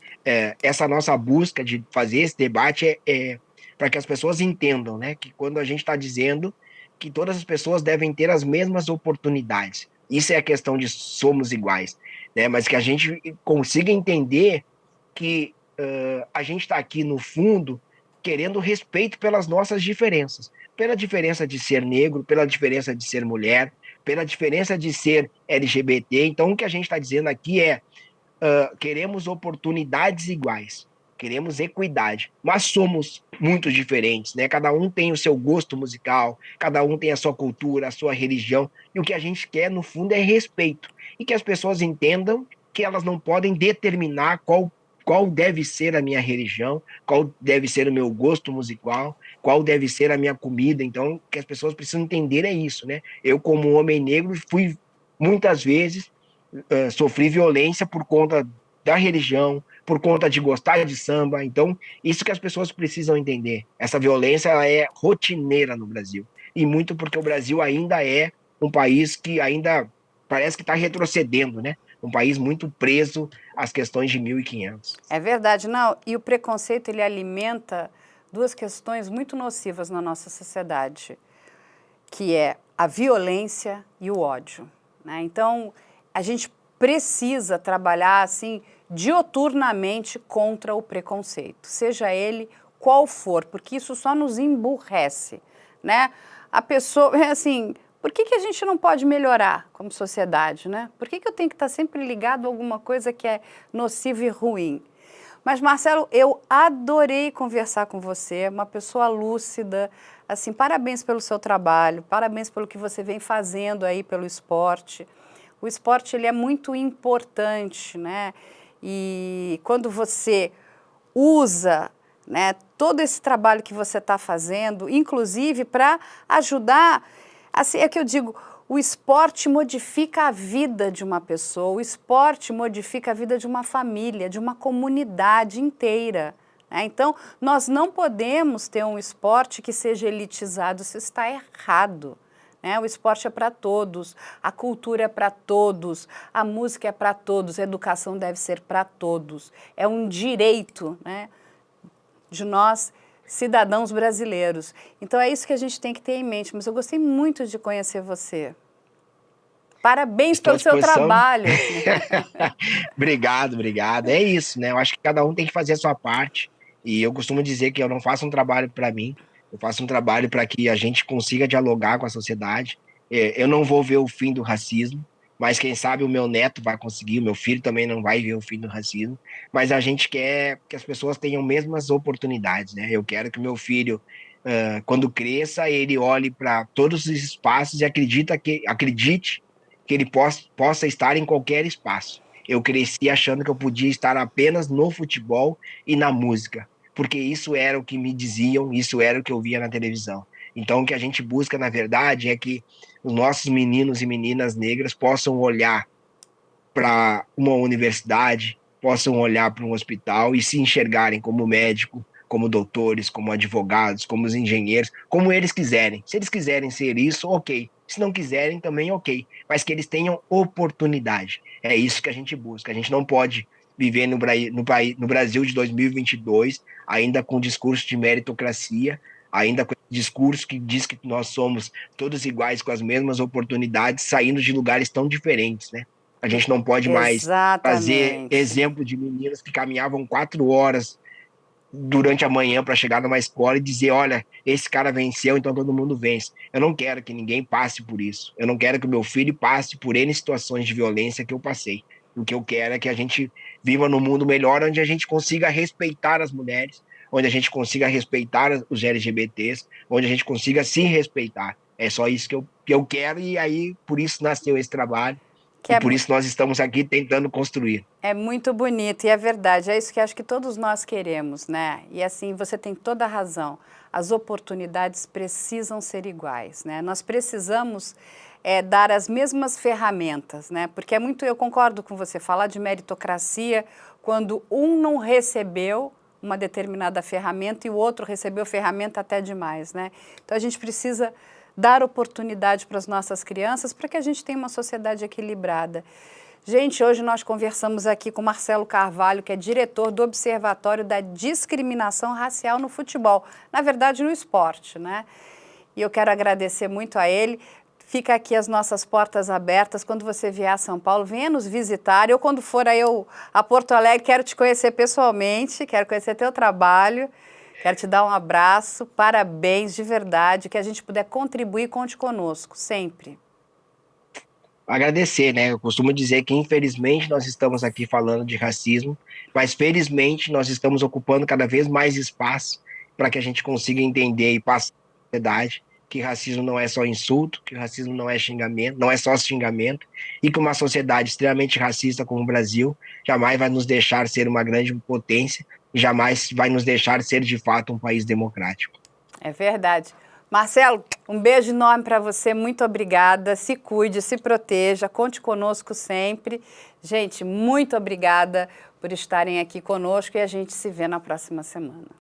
essa nossa busca de fazer esse debate é para que as pessoas entendam, né? Que quando a gente está dizendo que todas as pessoas devem ter as mesmas oportunidades, Isso é a questão de somos iguais, né? Mas que a gente consiga entender que a gente está aqui, no fundo, querendo respeito pelas nossas diferenças. Pela diferença de ser negro, pela diferença de ser mulher, pela diferença de ser LGBT. Então, o que a gente está dizendo aqui é queremos oportunidades iguais, queremos equidade, mas somos muito diferentes, né? Cada um tem o seu gosto musical, cada um tem a sua cultura, a sua religião, e o que a gente quer, no fundo, é respeito. E que as pessoas entendam que elas não podem determinar qual deve ser a minha religião, qual deve ser o meu gosto musical, qual deve ser a minha comida. Então, o que as pessoas precisam entender é isso, né? Eu, como homem negro, fui muitas vezes sofri violência por conta da religião, por conta de gostar de samba. Então, isso que as pessoas precisam entender. Essa violência ela é rotineira no Brasil. E muito porque o Brasil ainda é um país que ainda parece que está retrocedendo, né? Um país muito preso às questões de 1500. É verdade, não. E o preconceito, ele alimenta duas questões muito nocivas na nossa sociedade, que é a violência e o ódio, né? Então, a gente precisa trabalhar assim dioturnamente contra o preconceito, seja ele qual for, porque isso só nos emburrece, né? A pessoa, assim, por que a gente não pode melhorar como sociedade, né? Por que eu tenho que estar sempre ligado a alguma coisa que é nociva e ruim? Mas, Marcelo, eu adorei conversar com você, uma pessoa lúcida, assim, parabéns pelo seu trabalho, parabéns pelo que você vem fazendo aí pelo esporte. O esporte, ele é muito importante, né? E quando você usa, né, todo esse trabalho que você está fazendo, inclusive para ajudar, assim, é que eu digo, o esporte modifica a vida de uma pessoa, o esporte modifica a vida de uma família, de uma comunidade inteira, né? Então, nós não podemos ter um esporte que seja elitizado, isso está errado. O esporte é para todos, a cultura é para todos, a música é para todos, a educação deve ser para todos. É um direito, né, de nós, cidadãos brasileiros. Então é isso que a gente tem que ter em mente. Mas eu gostei muito de conhecer você. Parabéns pelo seu trabalho. Obrigado. É isso, né? Eu acho que cada um tem que fazer a sua parte. E eu costumo dizer que eu não faço um trabalho para mim, eu faço um trabalho para que a gente consiga dialogar com a sociedade. Eu não vou ver o fim do racismo, mas quem sabe o meu neto vai conseguir, o meu filho também não vai ver o fim do racismo. Mas a gente quer que as pessoas tenham mesmas oportunidades, né? Eu quero que o meu filho, quando cresça, ele olhe para todos os espaços e acredite que ele possa estar em qualquer espaço. Eu cresci achando que eu podia estar apenas no futebol e na música, porque isso era o que me diziam, isso era o que eu via na televisão. Então, o que a gente busca, na verdade, é que os nossos meninos e meninas negras possam olhar para uma universidade, possam olhar para um hospital e se enxergarem como médico, como doutores, como advogados, como os engenheiros, como eles quiserem. Se eles quiserem ser isso, ok. Se não quiserem, também ok. Mas que eles tenham oportunidade. É isso que a gente busca. A gente não pode viver no Brasil de 2022 ainda com discurso de meritocracia, ainda com discurso que diz que nós somos todos iguais, com as mesmas oportunidades, saindo de lugares tão diferentes, né? A gente não pode mais fazer exemplo de meninas que caminhavam 4 horas durante a manhã para chegar numa escola e dizer, olha, esse cara venceu, então todo mundo vence. Eu não quero que ninguém passe por isso. Eu não quero que o meu filho passe por N situações de violência que eu passei. O que eu quero é que a gente viva num mundo melhor, onde a gente consiga respeitar as mulheres, onde a gente consiga respeitar os LGBTs, onde a gente consiga se respeitar. É só isso que eu quero, e aí por isso nasceu esse trabalho. E por isso nós estamos aqui tentando construir. É muito bonito e é verdade, é isso que acho que todos nós queremos, né? E assim, você tem toda a razão, as oportunidades precisam ser iguais, né? Nós precisamos dar as mesmas ferramentas, né? Porque é muito, eu concordo com você, falar de meritocracia quando um não recebeu uma determinada ferramenta e o outro recebeu ferramenta até demais, né? Então a gente precisa dar oportunidade para as nossas crianças para que a gente tenha uma sociedade equilibrada. Gente, hoje nós conversamos aqui com Marcelo Carvalho, que é diretor do Observatório da Discriminação Racial no Futebol, na verdade no esporte, né? E eu quero agradecer muito a ele. fica aqui as nossas portas abertas. Quando você vier a São Paulo, venha nos visitar. Eu, quando for aí a Porto Alegre, quero te conhecer pessoalmente, quero conhecer teu trabalho, quero te dar um abraço, parabéns de verdade, que a gente puder contribuir, conte conosco, sempre. Agradecer, né? Eu costumo dizer que, infelizmente, nós estamos aqui falando de racismo, mas, felizmente, nós estamos ocupando cada vez mais espaço para que a gente consiga entender e passar à sociedade que racismo não é só insulto, que racismo não é xingamento, não é só xingamento, e que uma sociedade extremamente racista como o Brasil jamais vai nos deixar ser uma grande potência, jamais vai nos deixar ser, de fato, um país democrático. É verdade. Marcelo, um beijo enorme para você, muito obrigada, se cuide, se proteja, conte conosco sempre. Gente, muito obrigada por estarem aqui conosco e a gente se vê na próxima semana.